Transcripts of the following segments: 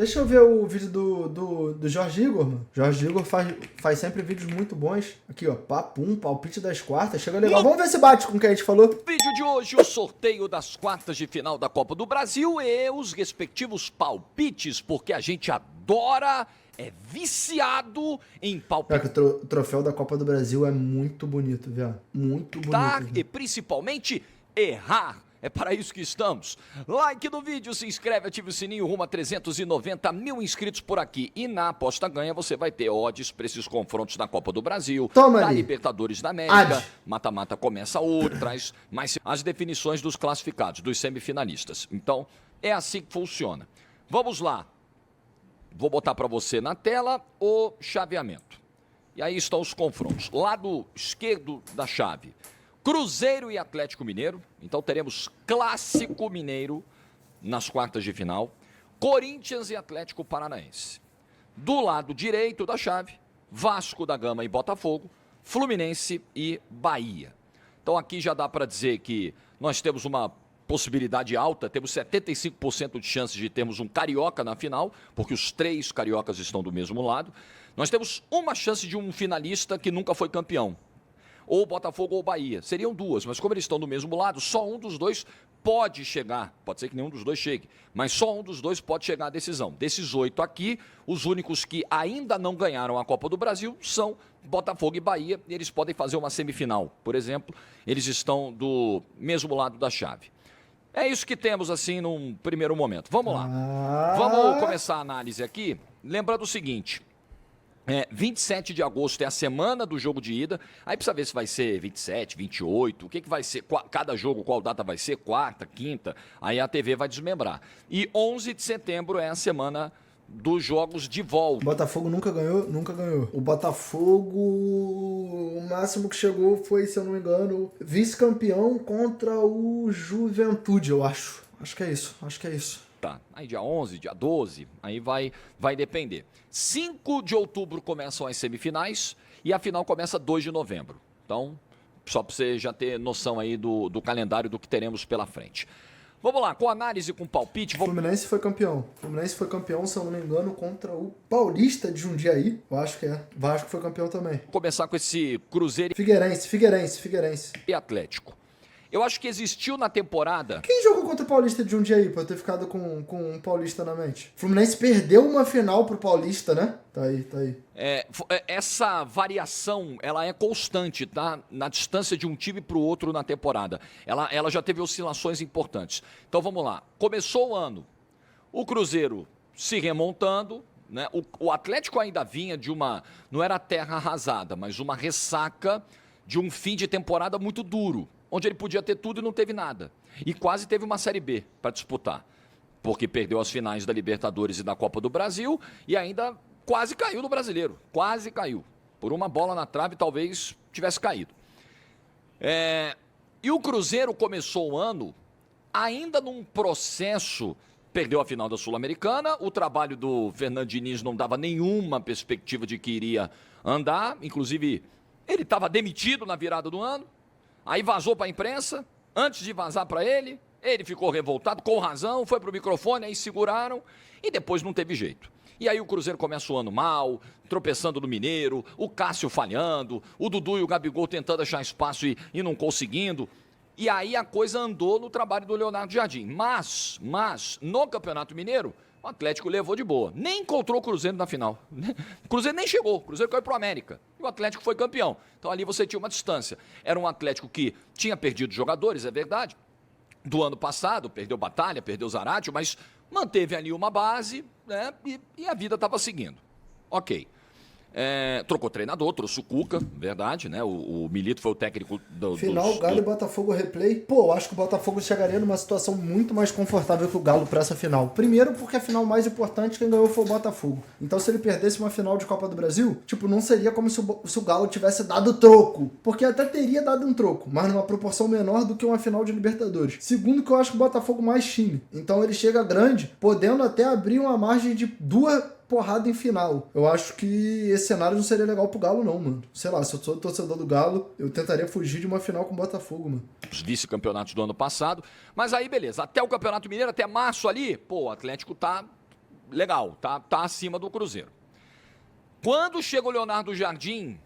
Deixa eu ver o vídeo do Jorge Igor, mano. Jorge Igor faz sempre vídeos muito bons. Aqui, ó, papum, palpite das quartas. Chega legal. Vamos ver se bate com o que a gente falou. Vídeo de hoje, o sorteio das quartas de final da Copa do Brasil e os respectivos palpites, porque a gente adora, é viciado em palpite. Que o troféu da Copa do Brasil é muito bonito, velho. Muito bonito. E principalmente errar. É para isso que estamos. Like no vídeo, se inscreve, ative o sininho, rumo a 390 mil inscritos por aqui. E na aposta ganha você vai ter odds para esses confrontos na Copa do Brasil, Toma da ali. Libertadores da América. Mata-mata começa hoje, traz mais as definições dos classificados, dos semifinalistas. Então, é assim que funciona. Vamos lá. Vou botar para você na tela o chaveamento. E aí estão os confrontos. Lado esquerdo da chave. Cruzeiro e Atlético Mineiro, então teremos Clássico Mineiro nas quartas de final, Corinthians e Atlético Paranaense. Do lado direito da chave, Vasco da Gama e Botafogo, Fluminense e Bahia. Então aqui já dá para dizer que nós temos uma possibilidade alta, temos 75% de chances de termos um carioca na final, porque os 3 cariocas estão do mesmo lado. Nós temos uma chance de um finalista que nunca foi campeão. Ou Botafogo ou Bahia. Seriam 2, mas como eles estão do mesmo lado, só um dos dois pode chegar. Pode ser que nenhum dos dois chegue, mas só um dos dois pode chegar à decisão. Desses 8 aqui, os únicos que ainda não ganharam a Copa do Brasil são Botafogo e Bahia, e eles podem fazer uma semifinal. Por exemplo, eles estão do mesmo lado da chave. É isso que temos, assim, num primeiro momento. Vamos lá. Vamos começar a análise aqui, lembrando o seguinte... 27 de agosto é a semana do jogo de ida, aí precisa ver se vai ser 27, 28, o que vai ser, cada jogo, qual data vai ser, quarta, quinta, aí a TV vai desmembrar. E 11 de setembro é a semana dos jogos de volta. O Botafogo nunca ganhou, nunca ganhou. O Botafogo, o máximo que chegou foi, se eu não me engano, vice-campeão contra o Juventude, eu acho. Acho que é isso. Tá, aí dia 11, dia 12, aí vai depender. 5 de outubro começam as semifinais e a final começa 2 de novembro. Então, só para você já ter noção aí do calendário do que teremos pela frente. Vamos lá, com análise, com palpite... Fluminense foi campeão. Se eu não me engano, contra o Paulista de Jundiaí. Eu acho que é. Vasco foi campeão também. Vou começar com esse Cruzeiro... Figueirense. E Atlético. Eu acho que existiu na temporada... Quem jogou contra o Paulista de Jundiaí, pra eu ter ficado com o Paulista na mente? O Fluminense perdeu uma final pro Paulista, né? Tá aí. Essa variação, ela é constante, tá? Na distância de um time pro outro na temporada. Ela já teve oscilações importantes. Então vamos lá. Começou o ano. O Cruzeiro se remontando, né? O Atlético ainda vinha de uma... Não era terra arrasada, mas uma ressaca de um fim de temporada muito duro, onde ele podia ter tudo e não teve nada. E quase teve uma Série B para disputar, porque perdeu as finais da Libertadores e da Copa do Brasil e ainda quase caiu no Brasileiro. Quase caiu. Por uma bola na trave, talvez tivesse caído. E o Cruzeiro começou o ano ainda num processo... Perdeu a final da Sul-Americana, o trabalho do Fernando Diniz não dava nenhuma perspectiva de que iria andar, inclusive ele estava demitido na virada do ano. Aí vazou para a imprensa, antes de vazar para ele ficou revoltado, com razão, foi para o microfone, aí seguraram e depois não teve jeito. E aí o Cruzeiro começa o ano mal, tropeçando no Mineiro, o Cássio falhando, o Dudu e o Gabigol tentando achar espaço e não conseguindo. E aí a coisa andou no trabalho do Leonardo Jardim. Mas no Campeonato Mineiro, o Atlético levou de boa. Nem encontrou o Cruzeiro na final. O Cruzeiro nem chegou, o Cruzeiro caiu para o América. E o Atlético foi campeão. Então ali você tinha uma distância. Era um Atlético que tinha perdido jogadores, é verdade. Do ano passado, perdeu Batalha, perdeu Zaratio, mas manteve ali uma base, né? E a vida estava seguindo. Ok. Trocou treinador, trouxe o Cuca, verdade, né? O Milito foi o técnico do... Final, Galo e Botafogo replay. Pô, eu acho que o Botafogo chegaria numa situação muito mais confortável que o Galo pra essa final. Primeiro porque a final mais importante quem ganhou foi o Botafogo. Então se ele perdesse uma final de Copa do Brasil, não seria como se o Galo tivesse dado troco. Porque até teria dado um troco, mas numa proporção menor do que uma final de Libertadores. Segundo que eu acho que o Botafogo mais time. Então ele chega grande, podendo até abrir uma margem de 2 porrada em final. Eu acho que esse cenário não seria legal pro Galo, não, mano. Sei lá, se eu sou torcedor do Galo, eu tentaria fugir de uma final com o Botafogo, mano. Os vice-campeonatos do ano passado. Mas aí, beleza. Até o Campeonato Mineiro, até março ali, pô, o Atlético tá legal, tá acima do Cruzeiro. Quando chega o Leonardo Jardim,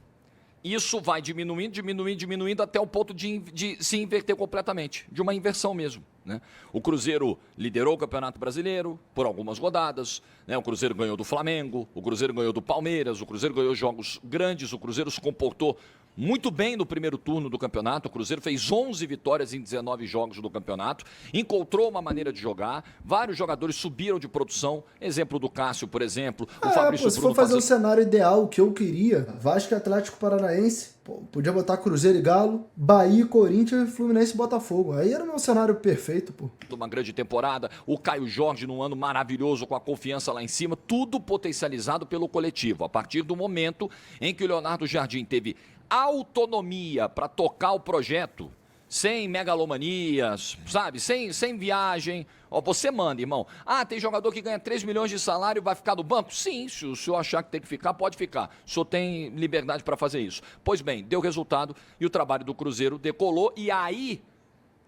isso vai diminuindo até o ponto de se inverter completamente, de uma inversão mesmo. Né? O Cruzeiro liderou o Campeonato Brasileiro por algumas rodadas, né? O Cruzeiro ganhou do Flamengo, o Cruzeiro ganhou do Palmeiras, o Cruzeiro ganhou jogos grandes, o Cruzeiro se comportou muito bem no primeiro turno do campeonato. O Cruzeiro fez 11 vitórias em 19 jogos do campeonato, encontrou uma maneira de jogar, vários jogadores subiram de produção, exemplo do Cássio, por exemplo, o Fabrício se Bruno for fazer o cenário ideal, o que eu queria, Vasco e Atlético Paranaense, podia botar Cruzeiro e Galo, Bahia, Corinthians, Fluminense e Botafogo. Aí era o meu cenário perfeito, pô. Uma grande temporada, o Caio Jorge num ano maravilhoso, com a confiança lá em cima, tudo potencializado pelo coletivo. A partir do momento em que o Leonardo Jardim teve autonomia para tocar o projeto, sem megalomanias, sabe? Sem viagem. Ó, você manda, irmão. Ah, tem jogador que ganha 3 milhões de salário e vai ficar no banco? Sim, se o senhor achar que tem que ficar, pode ficar. O senhor tem liberdade para fazer isso. Pois bem, deu resultado e o trabalho do Cruzeiro decolou. E aí,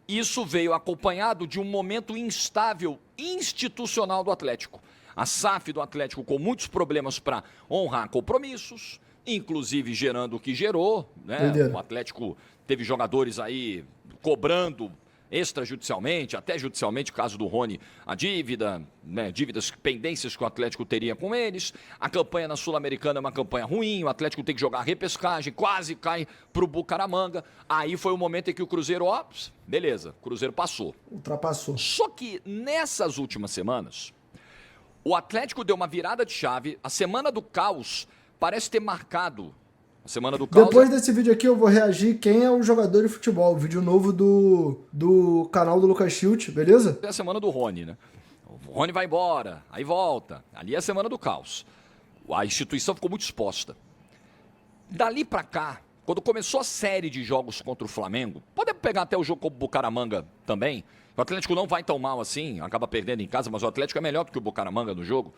isso veio acompanhado de um momento instável institucional do Atlético. A SAF do Atlético com muitos problemas para honrar compromissos, inclusive gerando o que gerou, né? O Atlético teve jogadores aí cobrando extrajudicialmente, até judicialmente, caso do Rony, a dívida, né? Dívidas, pendências que o Atlético teria com eles. A campanha na Sul-Americana é uma campanha ruim, o Atlético tem que jogar repescagem, quase cai para o Bucaramanga. Aí foi o momento em que o Cruzeiro, ó, beleza, o Cruzeiro passou. Ultrapassou. Só que nessas últimas semanas, o Atlético deu uma virada de chave, a semana do caos parece ter marcado a semana do caos. Depois desse vídeo aqui eu vou reagir quem é o jogador de futebol. O vídeo novo do canal do Lucas Schilt, beleza? É a semana do Rony, né? O Rony vai embora, aí volta. Ali é a semana do caos. A instituição ficou muito exposta. Dali pra cá, quando começou a série de jogos contra o Flamengo, podemos pegar até o jogo com o Bucaramanga também. O Atlético não vai tão mal assim, acaba perdendo em casa, mas o Atlético é melhor do que o Bucaramanga no jogo.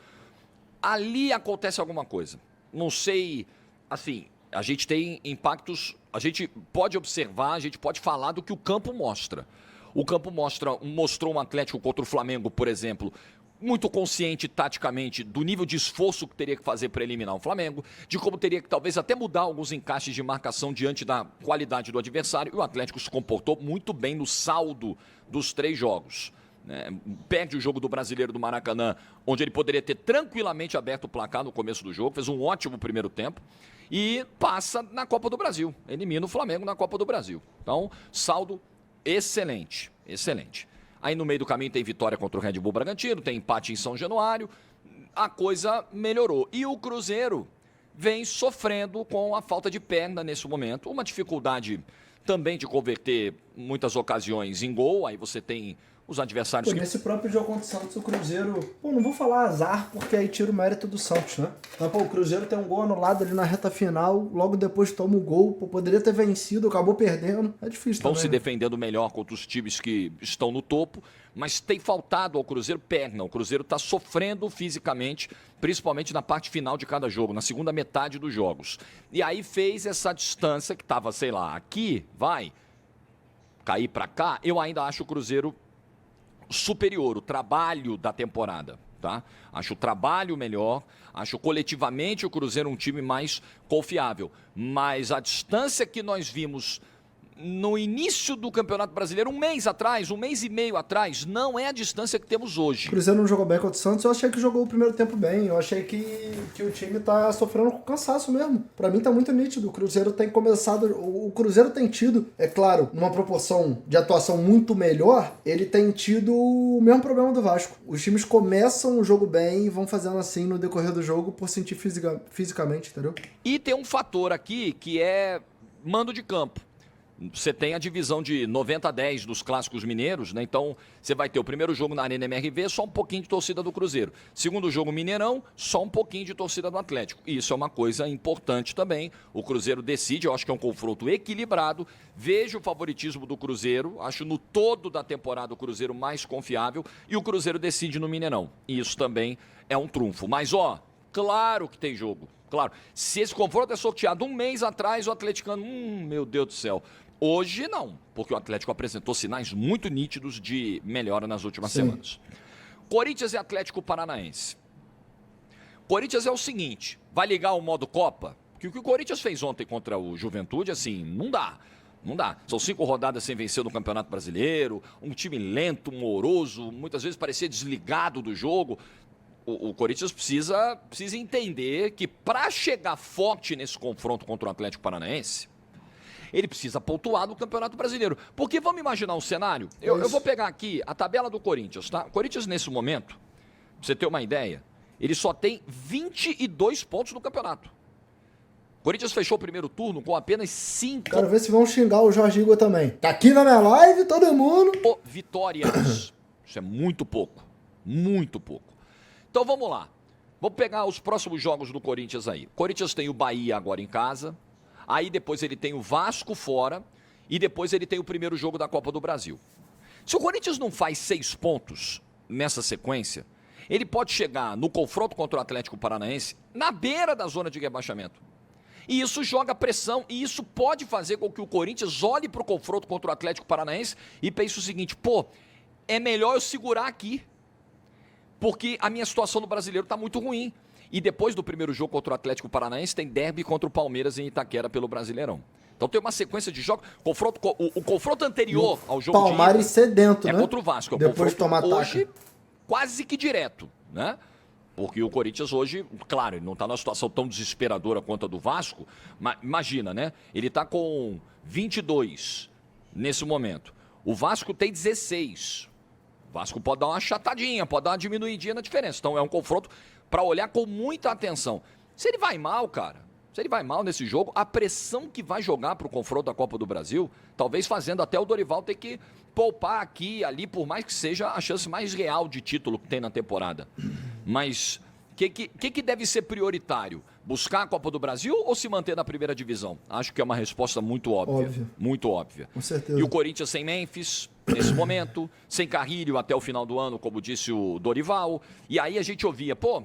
Ali acontece alguma coisa. Não sei, assim, a gente tem impactos, a gente pode observar, a gente pode falar do que o campo mostra. O campo mostrou um Atlético contra o Flamengo, por exemplo, muito consciente taticamente do nível de esforço que teria que fazer para eliminar o Flamengo, de como teria que talvez até mudar alguns encaixes de marcação diante da qualidade do adversário, e o Atlético se comportou muito bem no saldo dos 3 jogos. Perde o jogo do Brasileiro do Maracanã, onde ele poderia ter tranquilamente aberto o placar no começo do jogo, fez um ótimo primeiro tempo e passa na Copa do Brasil, elimina o Flamengo na Copa do Brasil. Então, saldo excelente, excelente. Aí no meio do caminho tem vitória contra o Red Bull Bragantino, tem empate em São Januário, a coisa melhorou. E o Cruzeiro vem sofrendo com a falta de perna nesse momento, uma dificuldade também de converter muitas ocasiões em gol, aí você tem os adversários... Nesse próprio jogo contra o Santos, o Cruzeiro... não vou falar azar, porque aí tira o mérito do Santos, né? Mas, o Cruzeiro tem um gol anulado ali na reta final, logo depois toma o gol, poderia ter vencido, acabou perdendo, é difícil Vão também, se né? defendendo melhor contra os times que estão no topo, mas tem faltado ao Cruzeiro perna. O Cruzeiro está sofrendo fisicamente, principalmente na parte final de cada jogo, na segunda metade dos jogos. E aí fez essa distância que estava, sei lá, aqui, vai cair para cá. Eu ainda acho o Cruzeiro superior, o trabalho da temporada, tá? Acho o trabalho melhor, acho coletivamente o Cruzeiro um time mais confiável, mas a distância que nós vimos no início do Campeonato Brasileiro, um mês atrás, um mês e meio atrás, não é a distância que temos hoje. O Cruzeiro não jogou bem contra o Santos, eu achei que jogou o primeiro tempo bem, eu achei que o time tá sofrendo com cansaço mesmo. Pra mim tá muito nítido, o Cruzeiro tem começado, o Cruzeiro tem tido, é claro, numa proporção de atuação muito melhor, ele tem tido o mesmo problema do Vasco. Os times começam o jogo bem e vão fazendo assim no decorrer do jogo por sentir fisicamente, entendeu? E tem um fator aqui que é mando de campo. Você tem a divisão de 90-10 dos clássicos mineiros, né? Então você vai ter o primeiro jogo na Arena MRV, só um pouquinho de torcida do Cruzeiro. Segundo jogo Mineirão, só um pouquinho de torcida do Atlético. E isso é uma coisa importante também. O Cruzeiro decide, eu acho que é um confronto equilibrado. Vejo o favoritismo do Cruzeiro, acho no todo da temporada o Cruzeiro mais confiável. E o Cruzeiro decide no Mineirão. E isso também é um trunfo. Mas, ó, claro que tem jogo. Claro, se esse confronto é sorteado um mês atrás, o atleticano, meu Deus do céu. Hoje não, porque o Atlético apresentou sinais muito nítidos de melhora nas últimas semanas. Corinthians e Atlético Paranaense. Corinthians é o seguinte, vai ligar o modo Copa? Que o que o Corinthians fez ontem contra o Juventude, assim, não dá. Não dá. São 5 rodadas sem vencer no Campeonato Brasileiro, um time lento, moroso, muitas vezes parecia desligado do jogo. O Corinthians precisa entender que para chegar forte nesse confronto contra o Atlético Paranaense, ele precisa pontuar no Campeonato Brasileiro. Porque vamos imaginar um cenário? Eu vou pegar aqui a tabela do Corinthians, tá? O Corinthians, nesse momento, pra você ter uma ideia, ele só tem 22 pontos no campeonato. O Corinthians fechou o primeiro turno com apenas 5... Quero ver se vão xingar o Jorge Igor também. Tá aqui na minha live, todo mundo. Vitórias. Isso é muito pouco. Muito pouco. Então vamos lá. Vamos pegar os próximos jogos do Corinthians aí. O Corinthians tem o Bahia agora em casa. Aí depois ele tem o Vasco fora. E depois ele tem o primeiro jogo da Copa do Brasil. Se o Corinthians não faz 6 pontos nessa sequência, ele pode chegar no confronto contra o Atlético Paranaense na beira da zona de rebaixamento. E isso joga pressão, e isso pode fazer com que o Corinthians olhe para o confronto contra o Atlético Paranaense e pense o seguinte, pô, é melhor eu segurar aqui, porque a minha situação no Brasileiro está muito ruim. E depois do primeiro jogo contra o Atlético Paranaense, tem derby contra o Palmeiras em Itaquera pelo Brasileirão. Então tem uma sequência de jogos, o confronto anterior ao jogo Palmares sedento, é né? contra o Vasco. Depois de tomar hoje, taca. quase que direto, né? Porque o Corinthians hoje, claro, ele não está numa situação tão desesperadora quanto a do Vasco, mas imagina, né? Ele está com 22 nesse momento. O Vasco tem 16. O Vasco pode dar uma achatadinha, pode dar uma diminuidinha na diferença. Então é um confronto para olhar com muita atenção. Se ele vai mal, cara, se ele vai mal nesse jogo, a pressão que vai jogar para o confronto da Copa do Brasil, talvez fazendo até o Dorival ter que poupar aqui e ali, por mais que seja a chance mais real de título que tem na temporada. Mas o que deve ser prioritário? Buscar a Copa do Brasil ou se manter na primeira divisão? Acho que é uma resposta muito óbvia. Muito óbvia. Com certeza. E o Corinthians sem Memphis, nesse momento, sem Carrilho até o final do ano, como disse o Dorival. E aí a gente ouvia, pô,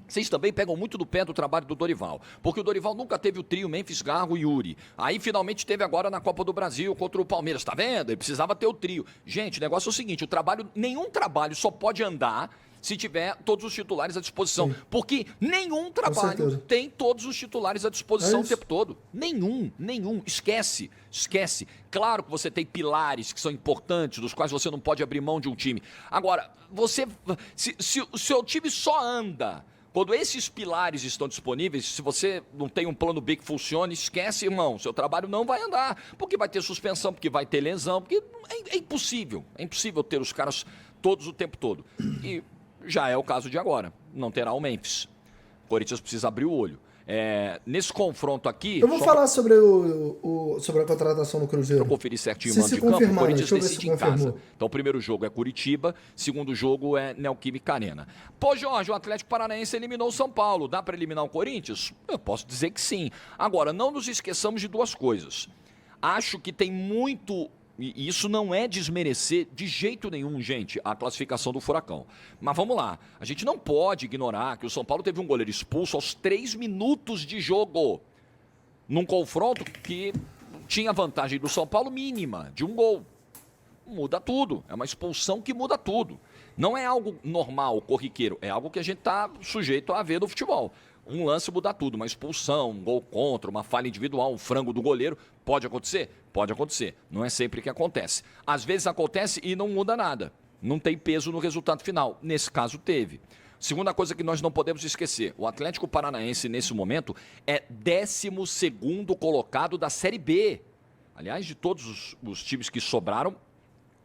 vocês também pegam muito do pé do trabalho do Dorival, porque o Dorival nunca teve o trio Memphis, Garro e Yuri. Aí finalmente teve agora na Copa do Brasil contra o Palmeiras, tá vendo? Ele precisava ter o trio. Gente, o negócio é o seguinte, nenhum trabalho só pode andar se tiver todos os titulares à disposição. Sim. Porque nenhum trabalho tem todos os titulares à disposição o tempo todo. Nenhum. Esquece. Claro que você tem pilares que são importantes, dos quais você não pode abrir mão de um time. Agora, se o seu time só anda quando esses pilares estão disponíveis, se você não tem um plano B que funcione, esquece, irmão, seu trabalho não vai andar, porque vai ter suspensão, porque vai ter lesão, porque é impossível ter os caras todos o tempo todo. E já é o caso de agora, não terá o Memphis. O Corinthians precisa abrir o olho. Nesse confronto aqui... Eu vou falar sobre sobre a contratação do Cruzeiro. Eu conferi certinho o mando de campo, o Corinthians decide em casa. Então o primeiro jogo é Curitiba, segundo jogo é Neoquímica Arena. Pô, Jorge, o Atlético Paranaense eliminou o São Paulo. Dá para eliminar o Corinthians? Eu posso dizer que sim. Agora, não nos esqueçamos de duas coisas. Acho que tem muito... E isso não é desmerecer de jeito nenhum, gente, a classificação do Furacão. Mas vamos lá, a gente não pode ignorar que o São Paulo teve um goleiro expulso aos 3 minutos de jogo, num confronto que tinha vantagem do São Paulo mínima, de um gol. Muda tudo, é uma expulsão que muda tudo. Não é algo normal, corriqueiro, é algo que a gente está sujeito a ver no futebol. Um lance muda tudo, uma expulsão, um gol contra, uma falha individual, um frango do goleiro, pode acontecer? Pode acontecer, não é sempre que acontece. Às vezes acontece e não muda nada, não tem peso no resultado final, nesse caso teve. Segunda coisa que nós não podemos esquecer, o Atlético Paranaense nesse momento é 12º colocado da Série B. Aliás, de todos os times que sobraram,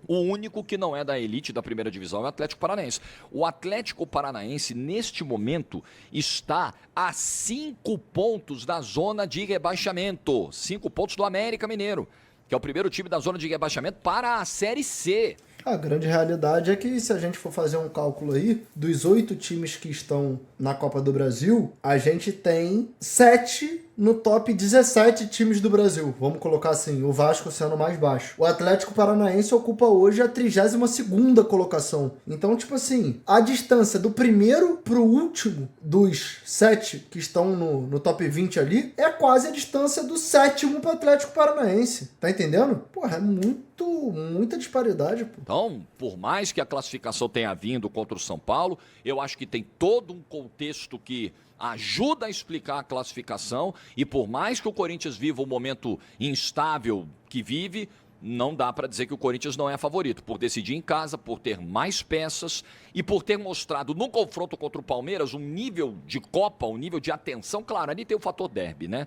o único que não é da elite da primeira divisão é o Atlético Paranaense. O Atlético Paranaense, neste momento, está a 5 pontos da zona de rebaixamento. 5 pontos do América Mineiro, que é o primeiro time da zona de rebaixamento para a Série C. A grande realidade é que se a gente for fazer um cálculo aí, dos 8 times que estão na Copa do Brasil, a gente tem 7 no top 17 times do Brasil. Vamos colocar assim, o Vasco sendo mais baixo. O Atlético Paranaense ocupa hoje a 32ª colocação. Então, tipo assim, a distância do primeiro pro último dos 7 que estão no top 20 ali é quase a distância do 7º pro Atlético Paranaense. Tá entendendo? Porra, é muita disparidade, pô. Então, por mais que a classificação tenha vindo contra o São Paulo, eu acho que tem todo um contexto que ajuda a explicar a classificação e por mais que o Corinthians viva o momento instável que vive, não dá para dizer que o Corinthians não é favorito, por decidir em casa, por ter mais peças e por ter mostrado no confronto contra o Palmeiras um nível de Copa, um nível de atenção. Claro, ali tem o fator derby, né?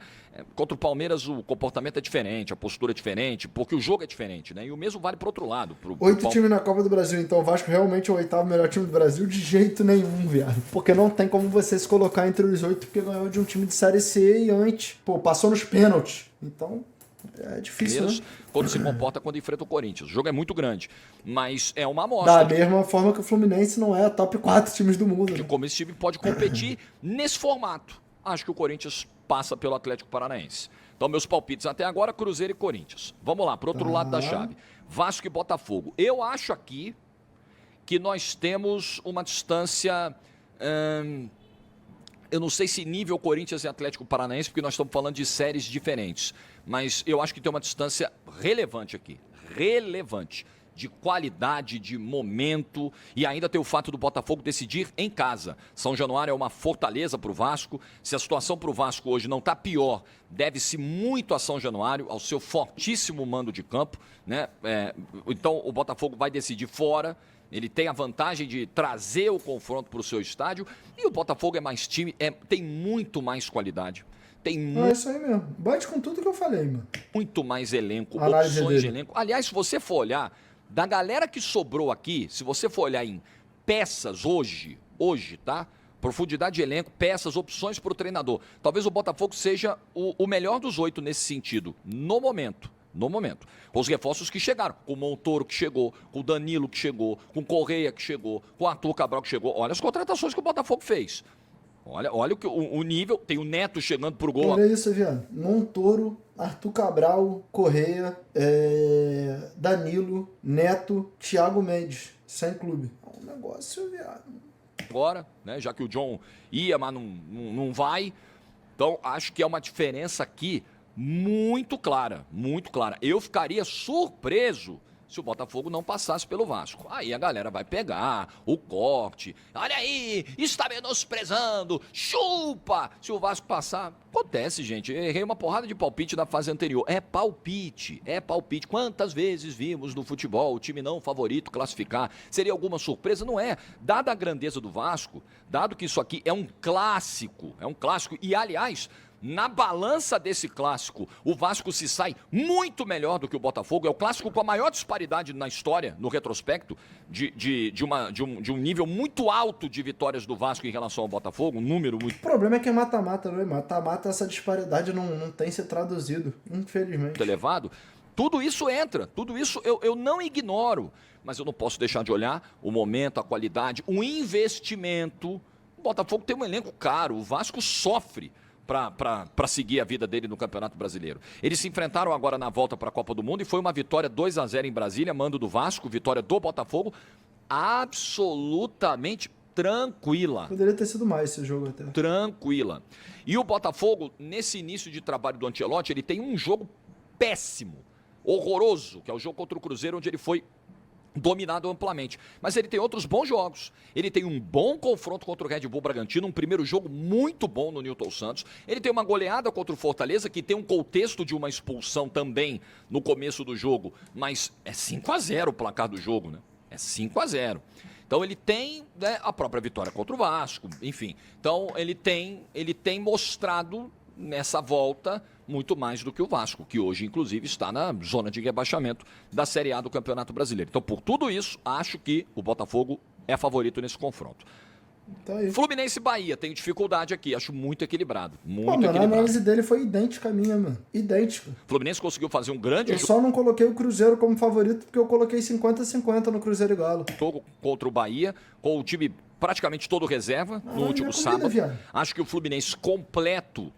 Contra o Palmeiras o comportamento é diferente, a postura é diferente, porque o jogo é diferente, né? E o mesmo vale para o outro lado. 8 times na Copa do Brasil, então o Vasco realmente é o 8º melhor time do Brasil? De jeito nenhum, viado. Porque não tem como você se colocar entre os 8 porque ganhou de um time de Série C e antes, passou nos pênaltis. Então... é difícil, né? Quando se comporta quando enfrenta o Corinthians. O jogo é muito grande, mas é uma amostra. Da mesma forma que o Fluminense não é top 4 times do mundo. De como esse time pode competir nesse formato. Acho que o Corinthians passa pelo Atlético Paranaense. Então, meus palpites até agora, Cruzeiro e Corinthians. Vamos lá, para o outro lado da chave. Vasco e Botafogo. Eu acho aqui que nós temos uma distância... eu não sei se nível Corinthians e Atlético Paranaense, porque nós estamos falando de séries diferentes. Mas eu acho que tem uma distância relevante aqui. Relevante. De qualidade, de momento. E ainda tem o fato do Botafogo decidir em casa. São Januário é uma fortaleza para o Vasco. Se a situação para o Vasco hoje não está pior, deve-se muito a São Januário, ao seu fortíssimo mando de campo, né? Então o Botafogo vai decidir fora. Ele tem a vantagem de trazer o confronto para o seu estádio. E o Botafogo é mais time, tem muito mais qualidade. Tem é isso aí mesmo. Bate com tudo que eu falei, mano. Muito mais elenco, Análise opções dele. de elenco. Aliás, se você for olhar, da galera que sobrou aqui, se você for olhar em peças hoje, tá? Profundidade de elenco, peças, opções para o treinador. Talvez o Botafogo seja o melhor dos 8 nesse sentido, no momento. Com os reforços que chegaram, com o Montoro que chegou, com o Danilo que chegou, com o Correia que chegou, com o Arthur Cabral que chegou. Olha as contratações que o Botafogo fez. Olha o nível, tem o Neto chegando pro gol. Olha isso, viado. Montoro, Arthur Cabral, Correia, Danilo, Neto, Thiago Mendes, sem clube. É um negócio, viado. Agora, né, já que o John ia, mas não vai. Então, acho que é uma diferença aqui muito clara, muito clara. Eu ficaria surpreso se o Botafogo não passasse pelo Vasco. Aí a galera vai pegar o corte. Olha aí, está menosprezando, chupa! Se o Vasco passar, acontece, gente. Eu errei uma porrada de palpite da fase anterior. É palpite. Quantas vezes vimos no futebol o time não favorito classificar? Seria alguma surpresa? Não é. Dada a grandeza do Vasco, dado que isso aqui é um clássico, e aliás... na balança desse clássico, o Vasco se sai muito melhor do que o Botafogo. É o clássico com a maior disparidade na história, no retrospecto, de um nível muito alto de vitórias do Vasco em relação ao Botafogo, um número muito... O problema é que é mata-mata, não é? Mata-mata, essa disparidade não tem se traduzido, infelizmente. elevado. Tudo isso entra, tudo isso eu não ignoro, mas eu não posso deixar de olhar o momento, a qualidade, o investimento. O Botafogo tem um elenco caro, o Vasco sofre para seguir a vida dele no Campeonato Brasileiro. Eles se enfrentaram agora na volta para a Copa do Mundo e foi uma vitória 2-0 em Brasília, mando do Vasco, vitória do Botafogo, absolutamente tranquila. Poderia ter sido mais esse jogo até. Tranquila. E o Botafogo, nesse início de trabalho do Ancelotti, ele tem um jogo péssimo, horroroso, que é o jogo contra o Cruzeiro, onde ele foi dominado amplamente. Mas ele tem outros bons jogos. Ele tem um bom confronto contra o Red Bull Bragantino, um primeiro jogo muito bom no Newton Santos. Ele tem uma goleada contra o Fortaleza, que tem um contexto de uma expulsão também no começo do jogo. Mas é 5-0 o placar do jogo, né? É 5-0. Então ele tem, né, a própria vitória contra o Vasco, enfim. Então ele tem mostrado nessa volta muito mais do que o Vasco, que hoje, inclusive, está na zona de rebaixamento da Série A do Campeonato Brasileiro. Então, por tudo isso, acho que o Botafogo é favorito nesse confronto. Tá aí. Fluminense e Bahia, tenho dificuldade aqui, acho muito equilibrado. A análise dele foi idêntica à minha, mano. Idêntica. Fluminense conseguiu fazer um grande Eu só não coloquei o Cruzeiro como favorito porque eu coloquei 50-50 no Cruzeiro e Galo. jogo contra o Bahia, com o time praticamente todo reserva no último comida, sábado. viado. Acho que o Fluminense completo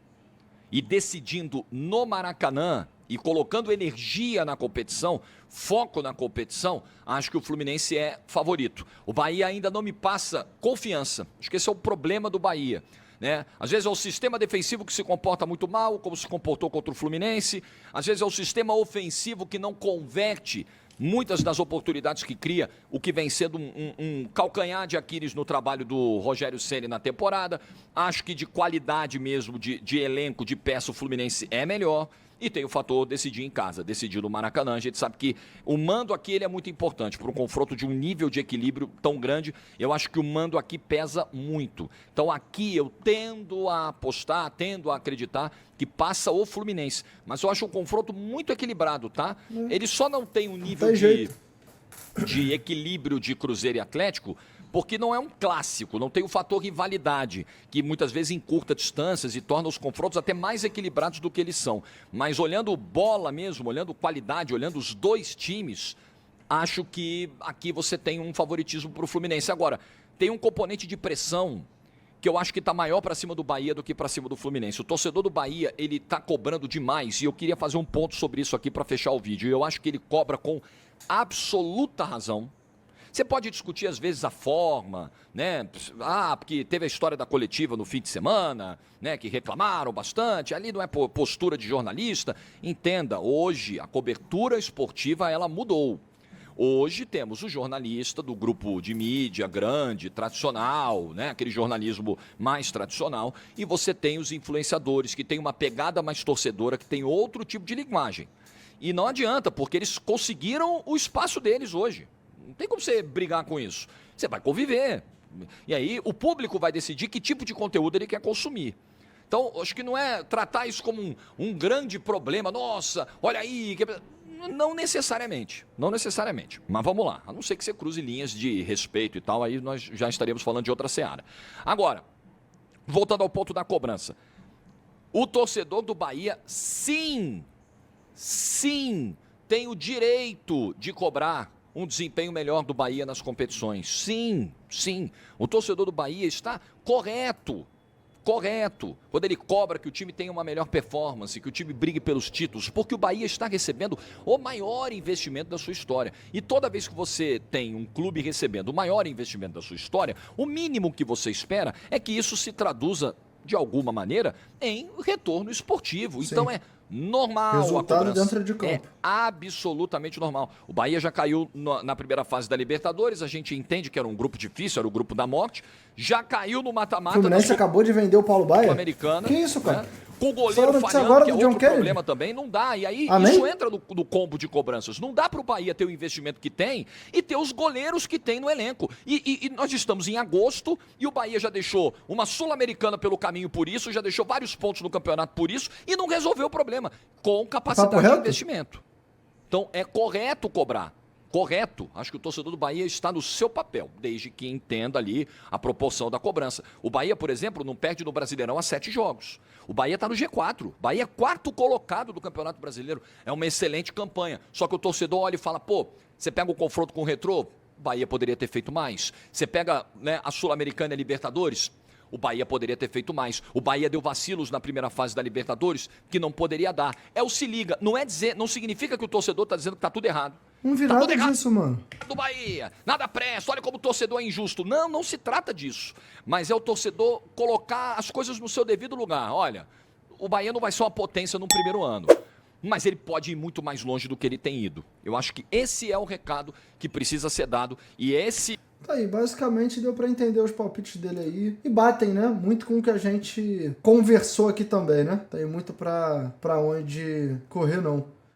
e decidindo no Maracanã e colocando energia na competição, foco na competição, acho que o Fluminense é favorito. O Bahia ainda não me passa confiança. Acho que esse é o problema do Bahia, né? Às vezes é o sistema defensivo que se comporta muito mal, como se comportou contra o Fluminense. Às vezes é o sistema ofensivo que não converte muitas das oportunidades que cria, o que vem sendo um calcanhar de Aquiles no trabalho do Rogério Ceni na temporada. Acho que de qualidade mesmo, de elenco, de peça, o Fluminense é melhor. E tem o fator decidir em casa, decidir no Maracanã. A gente sabe que o mando aqui ele é muito importante para um confronto de um nível de equilíbrio tão grande. Eu acho que o mando aqui pesa muito. Então aqui eu tendo a apostar, tendo a acreditar que passa o Fluminense. Mas eu acho um confronto muito equilibrado, tá? Ele só não tem um nível de equilíbrio de Cruzeiro e Atlético, porque não é um clássico, não tem o fator rivalidade, que muitas vezes encurta distâncias e torna os confrontos até mais equilibrados do que eles são. Mas olhando bola mesmo, olhando qualidade, olhando os dois times, acho que aqui você tem um favoritismo para o Fluminense. Agora, tem um componente de pressão que eu acho que está maior para cima do Bahia do que para cima do Fluminense. O torcedor do Bahia, ele está cobrando demais, e eu queria fazer um ponto sobre isso aqui para fechar o vídeo. Eu acho que ele cobra com absoluta razão. Você pode discutir, às vezes, a forma, né? Porque teve a história da coletiva no fim de semana, né? Que reclamaram bastante. Ali não é postura de jornalista. Entenda, hoje a cobertura esportiva, ela mudou. Hoje temos o jornalista do grupo de mídia grande, tradicional, né? Aquele jornalismo mais tradicional. E você tem os influenciadores, que tem uma pegada mais torcedora, que tem outro tipo de linguagem. E não adianta, porque eles conseguiram o espaço deles hoje. Não tem como você brigar com isso. Você vai conviver. E aí o público vai decidir que tipo de conteúdo ele quer consumir. Então, acho que não é tratar isso como um grande problema. Nossa, olha aí. Não necessariamente. Não necessariamente. Mas vamos lá. A não ser que você cruze linhas de respeito e tal, aí nós já estaríamos falando de outra seara. Agora, voltando ao ponto da cobrança. O torcedor do Bahia, sim, tem o direito de cobrar um desempenho melhor do Bahia nas competições. Sim. O torcedor do Bahia está correto. Quando ele cobra que o time tenha uma melhor performance, que o time brigue pelos títulos, porque o Bahia está recebendo o maior investimento da sua história. E toda vez que você tem um clube recebendo o maior investimento da sua história, o mínimo que você espera é que isso se traduza, de alguma maneira, em retorno esportivo. Sim. Então é normal. Resultado dentro de campo. É absolutamente normal. O Bahia já caiu na primeira fase da Libertadores, a gente entende que era um grupo difícil, era o grupo da morte. Já caiu no mata-mata. O Fluminense acabou de vender o Paulo Baia? Americana. Que isso, cara? Né? Com o goleiro falhando, que é outro problema também, não dá. E aí isso entra no combo de cobranças. Não dá para o Bahia ter o investimento que tem e ter os goleiros que tem no elenco. E nós estamos em agosto e o Bahia já deixou uma Sul-Americana pelo caminho por isso, já deixou vários pontos no campeonato por isso e não resolveu o problema com capacidade de investimento. Então é correto cobrar. Correto. Acho que o torcedor do Bahia está no seu papel, desde que entenda ali a proporção da cobrança. O Bahia, por exemplo, não perde no Brasileirão há 7 jogos. O Bahia está no G4. O Bahia é 4º colocado do Campeonato Brasileiro. É uma excelente campanha. Só que o torcedor olha e fala, você pega o confronto com o Retrô, o Bahia poderia ter feito mais. Você pega, né, a Sul-Americana e a Libertadores, o Bahia poderia ter feito mais. O Bahia deu vacilos na primeira fase da Libertadores que não poderia dar. É o se liga. Não significa que o torcedor está dizendo que está tudo errado. Não vi nada disso, mano. Do Bahia, nada presta, olha como o torcedor é injusto. Não se trata disso. Mas é o torcedor colocar as coisas no seu devido lugar. Olha, o Bahia não vai ser uma potência no primeiro ano, mas ele pode ir muito mais longe do que ele tem ido. Eu acho que esse é o recado que precisa ser dado. E esse... Tá aí, basicamente deu pra entender os palpites dele aí. E batem, né? Muito com o que a gente conversou aqui também, né? Tem muito pra onde correr, não.